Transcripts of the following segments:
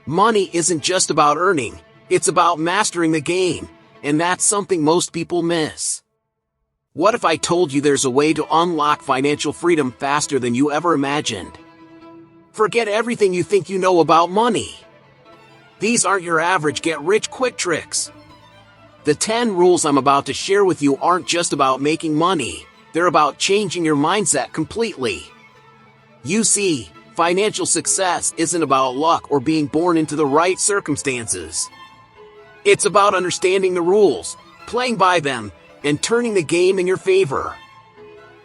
Money isn't just about earning, it's about mastering the game, and that's something most people miss. What if I told you there's a way to unlock financial freedom faster than you ever imagined? Forget everything you think you know about money. These aren't your average get-rich-quick tricks. The 10 rules I'm about to share with you aren't just about making money, they're about changing your mindset completely. You see, financial success isn't about luck or being born into the right circumstances. It's about understanding the rules, playing by them, and turning the game in your favor.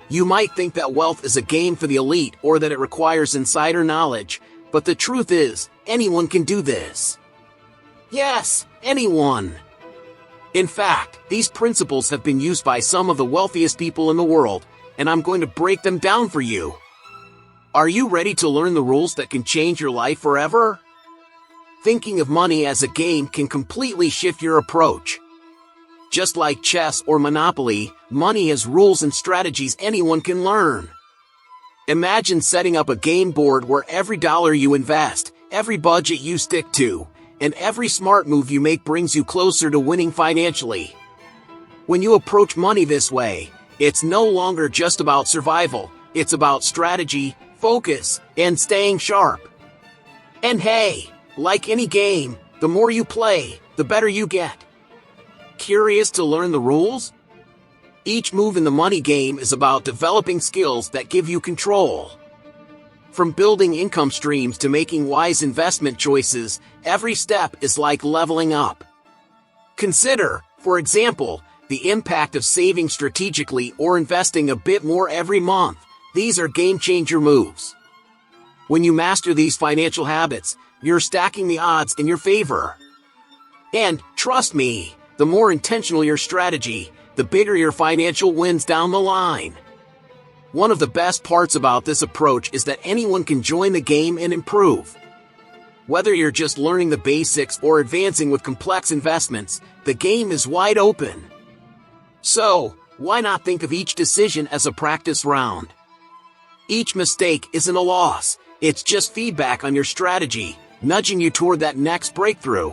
You might think that wealth is a game for the elite or that it requires insider knowledge, but the truth is, anyone can do this. Yes, anyone. In fact, these principles have been used by some of the wealthiest people in the world, and I'm going to break them down for you. Are you ready to learn the rules that can change your life forever? Thinking of money as a game can completely shift your approach. Just like chess or Monopoly, money has rules and strategies anyone can learn. Imagine setting up a game board where every dollar you invest, every budget you stick to, and every smart move you make brings you closer to winning financially. When you approach money this way, it's no longer just about survival, it's about strategy, focus, and staying sharp. And hey, like any game, the more you play, the better you get. Curious to learn the rules? Each move in the money game is about developing skills that give you control. From building income streams to making wise investment choices, every step is like leveling up. Consider, for example, the impact of saving strategically or investing a bit more every month. These are game-changer moves. When you master these financial habits, you're stacking the odds in your favor. And, trust me, the more intentional your strategy, the bigger your financial wins down the line. One of the best parts about this approach is that anyone can join the game and improve. Whether you're just learning the basics or advancing with complex investments, the game is wide open. So, why not think of each decision as a practice round? Each mistake isn't a loss, it's just feedback on your strategy, nudging you toward that next breakthrough.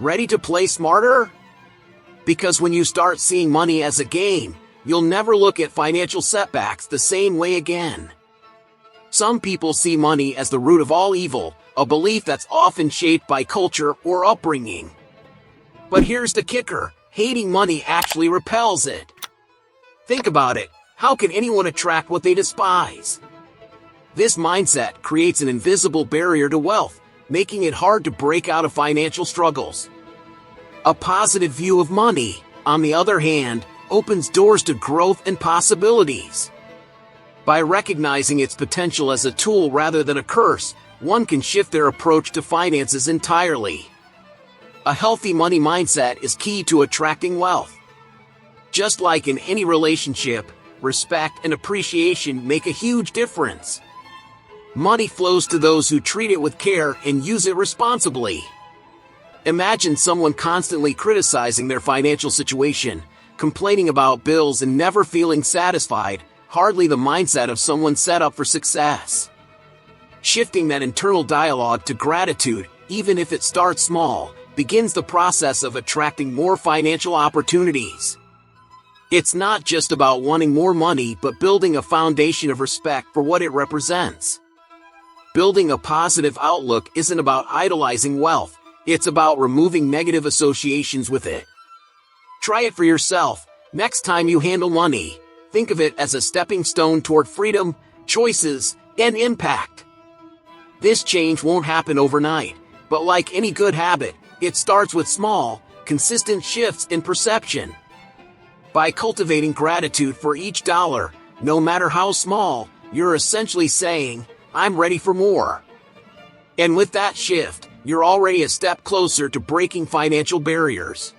Ready to play smarter? Because when you start seeing money as a game, you'll never look at financial setbacks the same way again. Some people see money as the root of all evil, a belief that's often shaped by culture or upbringing. But here's the kicker, hating money actually repels it. Think about it, how can anyone attract what they despise? This mindset creates an invisible barrier to wealth, making it hard to break out of financial struggles. A positive view of money, on the other hand, opens doors to growth and possibilities. By recognizing its potential as a tool rather than a curse, one can shift their approach to finances entirely. A healthy money mindset is key to attracting wealth. Just like in any relationship, respect and appreciation make a huge difference. Money flows to those who treat it with care and use it responsibly. Imagine someone constantly criticizing their financial situation, complaining about bills and never feeling satisfied, hardly the mindset of someone set up for success. Shifting that internal dialogue to gratitude, even if it starts small, begins the process of attracting more financial opportunities. It's not just about wanting more money but building a foundation of respect for what it represents. Building a positive outlook isn't about idolizing wealth, it's about removing negative associations with it. Try it for yourself. Next time you handle money, think of it as a stepping stone toward freedom, choices, and impact. This change won't happen overnight, but like any good habit, it starts with small, consistent shifts in perception. By cultivating gratitude for each dollar, no matter how small, you're essentially saying, "I'm ready for more." And with that shift, you're already a step closer to breaking financial barriers.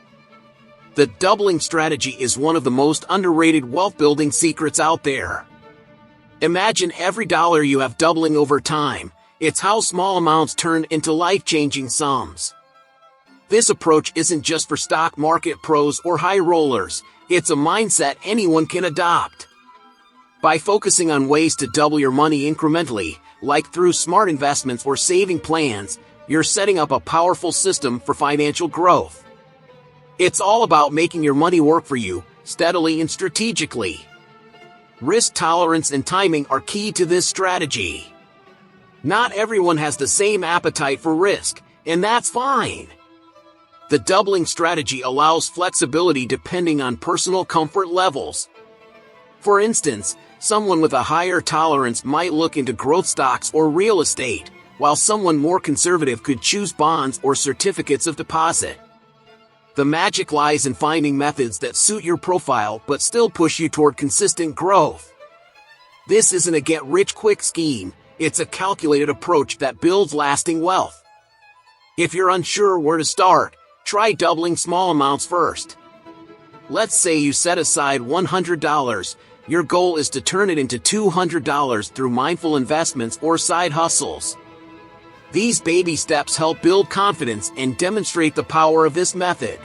The doubling strategy is one of the most underrated wealth-building secrets out there. Imagine every dollar you have doubling over time. It's how small amounts turn into life-changing sums. This approach isn't just for stock market pros or high rollers, it's a mindset anyone can adopt. By focusing on ways to double your money incrementally, like through smart investments or saving plans, you're setting up a powerful system for financial growth. It's all about making your money work for you, steadily and strategically. Risk tolerance and timing are key to this strategy. Not everyone has the same appetite for risk, and that's fine. The doubling strategy allows flexibility depending on personal comfort levels. For instance, someone with a higher tolerance might look into growth stocks or real estate, while someone more conservative could choose bonds or certificates of deposit. The magic lies in finding methods that suit your profile but still push you toward consistent growth. This isn't a get-rich-quick scheme, it's a calculated approach that builds lasting wealth. If you're unsure where to start, try doubling small amounts first. Let's say you set aside $100. Your goal is to turn it into $200 through mindful investments or side hustles. These baby steps help build confidence and demonstrate the power of this method.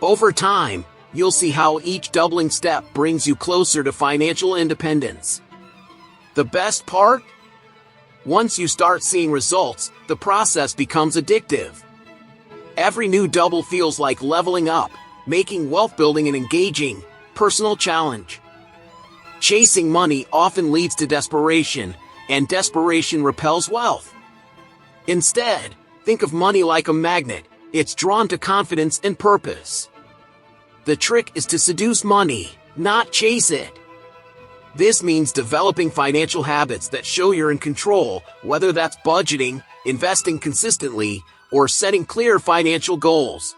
Over time, you'll see how each doubling step brings you closer to financial independence. The best part? Once you start seeing results, the process becomes addictive. Every new double feels like leveling up, making wealth building an engaging, personal challenge. Chasing money often leads to desperation, and desperation repels wealth. Instead, think of money like a magnet. It's drawn to confidence and purpose. The trick is to seduce money, not chase it. This means developing financial habits that show you're in control, whether that's budgeting, investing consistently, or setting clear financial goals.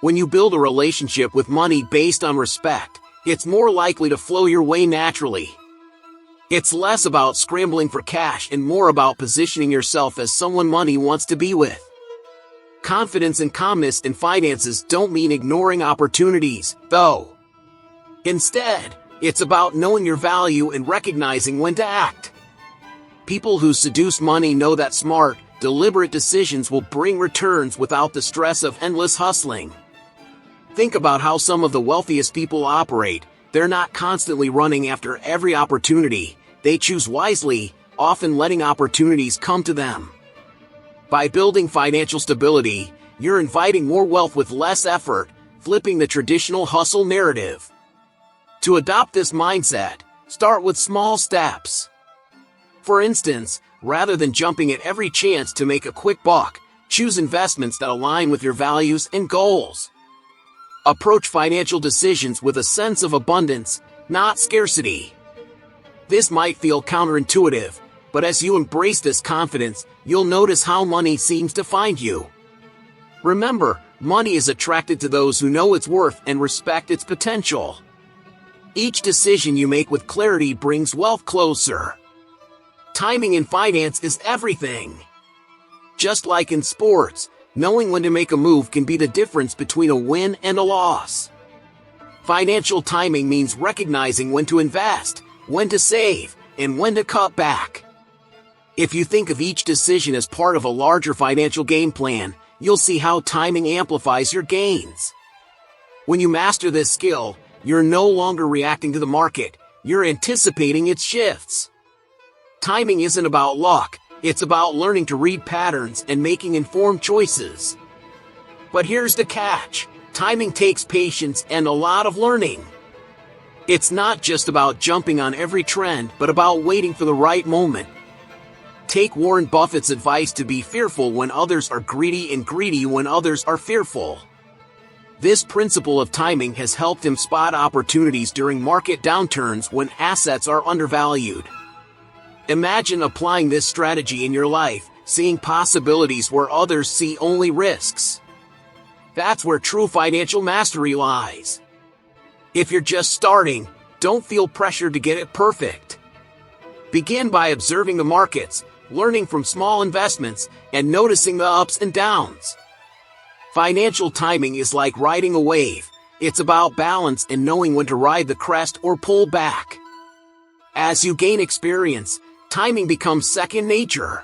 When you build a relationship with money based on respect, it's more likely to flow your way naturally. It's less about scrambling for cash and more about positioning yourself as someone money wants to be with. Confidence and calmness in finances don't mean ignoring opportunities, though. Instead, it's about knowing your value and recognizing when to act. People who seduce money know that smart, deliberate decisions will bring returns without the stress of endless hustling. Think about how some of the wealthiest people operate. They're not constantly running after every opportunity. They choose wisely, often letting opportunities come to them. By building financial stability, you're inviting more wealth with less effort, flipping the traditional hustle narrative. To adopt this mindset, start with small steps. For instance, rather than jumping at every chance to make a quick buck, choose investments that align with your values and goals. Approach financial decisions with a sense of abundance, not scarcity. This might feel counterintuitive, but as you embrace this confidence, you'll notice how money seems to find you. Remember, money is attracted to those who know its worth and respect its potential. Each decision you make with clarity brings wealth closer. Timing in finance is everything. Just like in sports, knowing when to make a move can be the difference between a win and a loss. Financial timing means recognizing when to invest, when to save, and when to cut back. If you think of each decision as part of a larger financial game plan, you'll see how timing amplifies your gains. When you master this skill, you're no longer reacting to the market, you're anticipating its shifts. Timing isn't about luck, it's about learning to read patterns and making informed choices. But here's the catch: timing takes patience and a lot of learning. It's not just about jumping on every trend, but about waiting for the right moment. Take Warren Buffett's advice to be fearful when others are greedy and greedy when others are fearful. This principle of timing has helped him spot opportunities during market downturns when assets are undervalued. Imagine applying this strategy in your life, seeing possibilities where others see only risks. That's where true financial mastery lies. If you're just starting, don't feel pressured to get it perfect. Begin by observing the markets, learning from small investments, and noticing the ups and downs. Financial timing is like riding a wave. It's about balance and knowing when to ride the crest or pull back. As you gain experience, timing becomes second nature.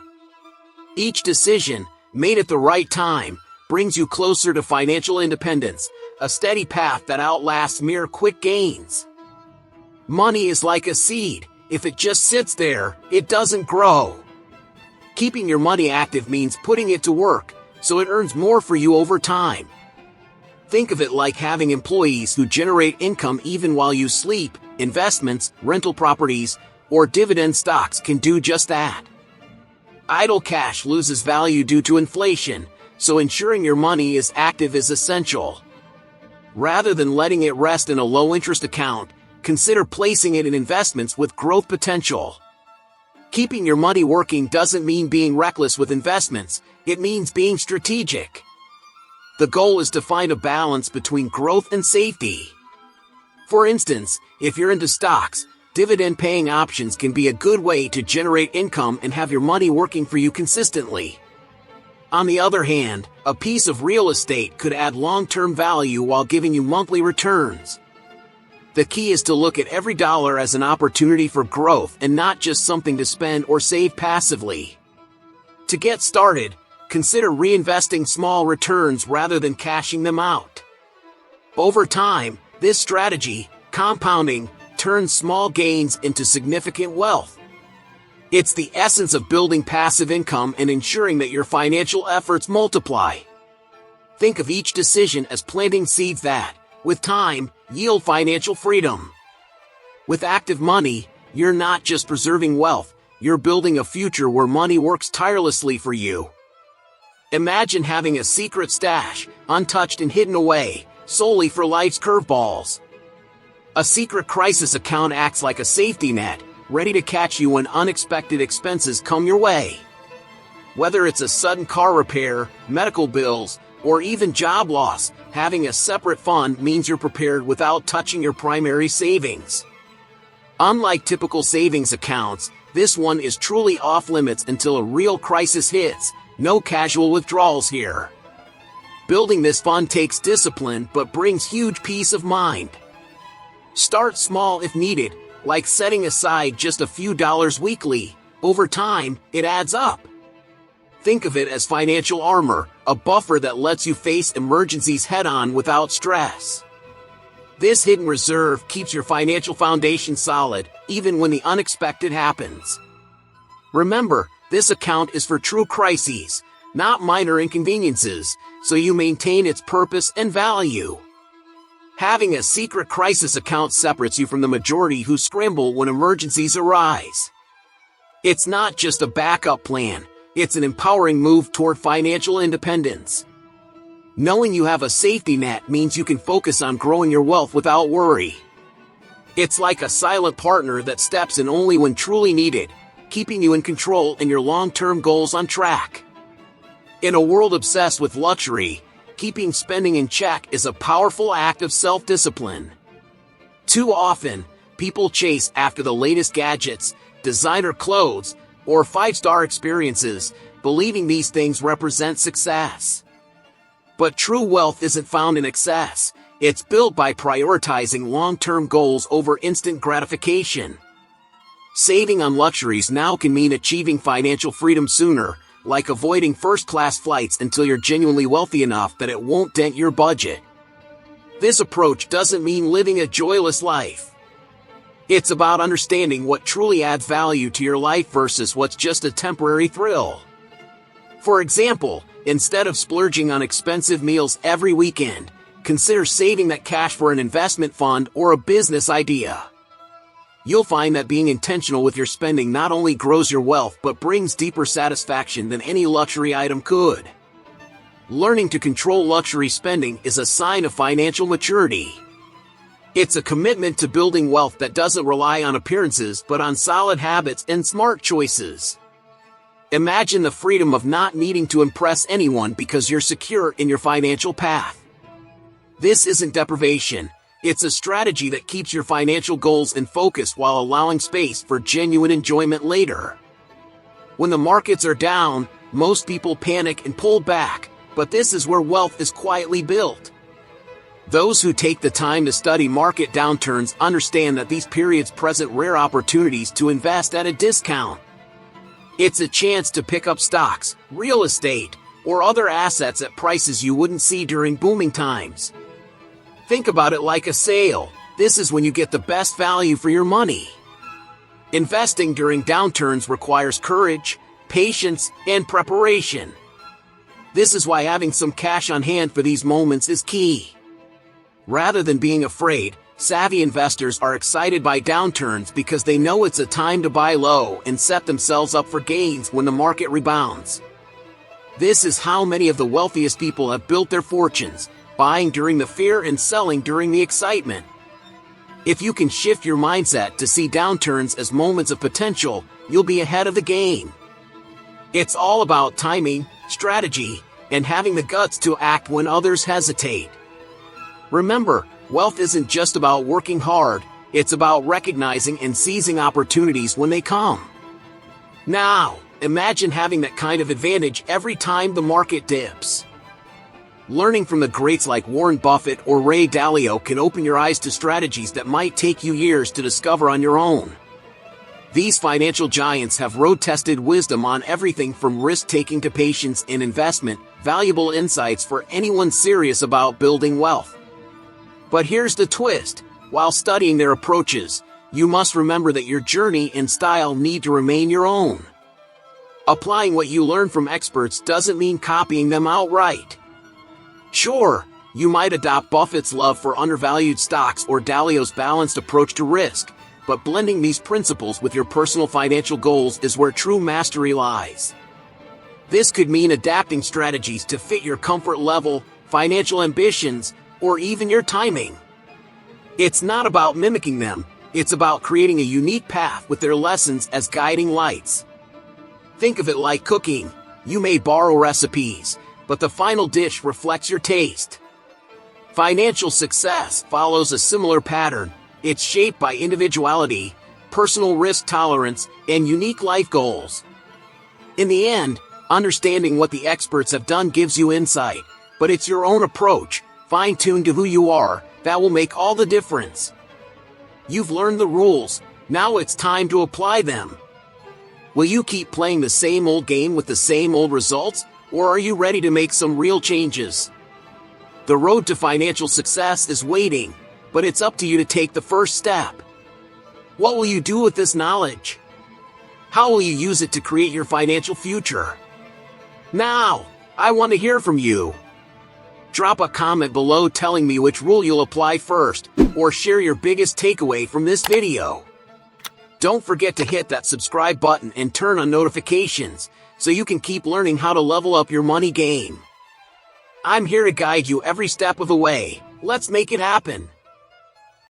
Each decision, made at the right time, brings you closer to financial independence, a steady path that outlasts mere quick gains. Money is like a seed. If it just sits there, it doesn't grow. Keeping your money active means putting it to work, so it earns more for you over time. Think of it like having employees who generate income even while you sleep. Investments, rental properties, or dividend stocks can do just that. Idle cash loses value due to inflation, so ensuring your money is active is essential. Rather than letting it rest in a low-interest account, consider placing it in investments with growth potential. Keeping your money working doesn't mean being reckless with investments, it means being strategic. The goal is to find a balance between growth and safety. For instance, if you're into stocks, dividend-paying options can be a good way to generate income and have your money working for you consistently. On the other hand, a piece of real estate could add long-term value while giving you monthly returns. The key is to look at every dollar as an opportunity for growth and not just something to spend or save passively. To get started, consider reinvesting small returns rather than cashing them out. Over time, this strategy, compounding, turns small gains into significant wealth. It's the essence of building passive income and ensuring that your financial efforts multiply. Think of each decision as planting seeds that, with time, yield financial freedom. With active money, you're not just preserving wealth, you're building a future where money works tirelessly for you. Imagine having a secret stash, untouched and hidden away, solely for life's curveballs. A secret crisis account acts like a safety net, ready to catch you when unexpected expenses come your way. Whether it's a sudden car repair, medical bills, or even job loss, having a separate fund means you're prepared without touching your primary savings. Unlike typical savings accounts, this one is truly off limits until a real crisis hits. No casual withdrawals here. Building this fund takes discipline but brings huge peace of mind. Start small if needed, like setting aside just a few dollars weekly. Over time, it adds up. Think of it as financial armor, a buffer that lets you face emergencies head-on without stress. This hidden reserve keeps your financial foundation solid, even when the unexpected happens. Remember, this account is for true crises, not minor inconveniences, so you maintain its purpose and value. Having a secret crisis account separates you from the majority who scramble when emergencies arise. It's not just a backup plan, it's an empowering move toward financial independence. Knowing you have a safety net means you can focus on growing your wealth without worry. It's like a silent partner that steps in only when truly needed, keeping you in control and your long-term goals on track. In a world obsessed with luxury, keeping spending in check is a powerful act of self-discipline. Too often, people chase after the latest gadgets, designer clothes, or five-star experiences, believing these things represent success. But true wealth isn't found in excess, it's built by prioritizing long-term goals over instant gratification. Saving on luxuries now can mean achieving financial freedom sooner, like avoiding first-class flights until you're genuinely wealthy enough that it won't dent your budget. This approach doesn't mean living a joyless life. It's about understanding what truly adds value to your life versus what's just a temporary thrill. For example, instead of splurging on expensive meals every weekend, consider saving that cash for an investment fund or a business idea. You'll find that being intentional with your spending not only grows your wealth but brings deeper satisfaction than any luxury item could. Learning to control luxury spending is a sign of financial maturity. It's a commitment to building wealth that doesn't rely on appearances but on solid habits and smart choices. Imagine the freedom of not needing to impress anyone because you're secure in your financial path. This isn't deprivation. It's a strategy that keeps your financial goals in focus while allowing space for genuine enjoyment later. When the markets are down, most people panic and pull back, but this is where wealth is quietly built. Those who take the time to study market downturns understand that these periods present rare opportunities to invest at a discount. It's a chance to pick up stocks, real estate, or other assets at prices you wouldn't see during booming times. Think about it like a sale. This is when you get the best value for your money. Investing during downturns requires courage, patience, and preparation. This is why having some cash on hand for these moments is key. Rather than being afraid, savvy investors are excited by downturns because they know it's a time to buy low and set themselves up for gains when the market rebounds. This is how many of the wealthiest people have built their fortunes, buying during the fear and selling during the excitement. If you can shift your mindset to see downturns as moments of potential, you'll be ahead of the game. It's all about timing, strategy, and having the guts to act when others hesitate. Remember, wealth isn't just about working hard, it's about recognizing and seizing opportunities when they come. Now, imagine having that kind of advantage every time the market dips. Learning from the greats like Warren Buffett or Ray Dalio can open your eyes to strategies that might take you years to discover on your own. These financial giants have road-tested wisdom on everything from risk-taking to patience in investment, valuable insights for anyone serious about building wealth. But here's the twist: while studying their approaches, you must remember that your journey and style need to remain your own. Applying what you learn from experts doesn't mean copying them outright. Sure, you might adopt Buffett's love for undervalued stocks or Dalio's balanced approach to risk, but blending these principles with your personal financial goals is where true mastery lies. This could mean adapting strategies to fit your comfort level, financial ambitions, or even your timing. It's not about mimicking them, it's about creating a unique path with their lessons as guiding lights. Think of it like cooking. You may borrow recipes, but the final dish reflects your taste. Financial success follows a similar pattern. It's shaped by individuality, personal risk tolerance, and unique life goals. In the end, understanding what the experts have done gives you insight, but it's your own approach, fine-tuned to who you are, that will make all the difference. You've learned the rules, now it's time to apply them. Will you keep playing the same old game with the same old results, or are you ready to make some real changes? The road to financial success is waiting, but it's up to you to take the first step. What will you do with this knowledge? How will you use it to create your financial future? Now, I want to hear from you. Drop a comment below telling me which rule you'll apply first, or share your biggest takeaway from this video. Don't forget to hit that subscribe button and turn on notifications, so you can keep learning how to level up your money game. I'm here to guide you every step of the way. Let's make it happen.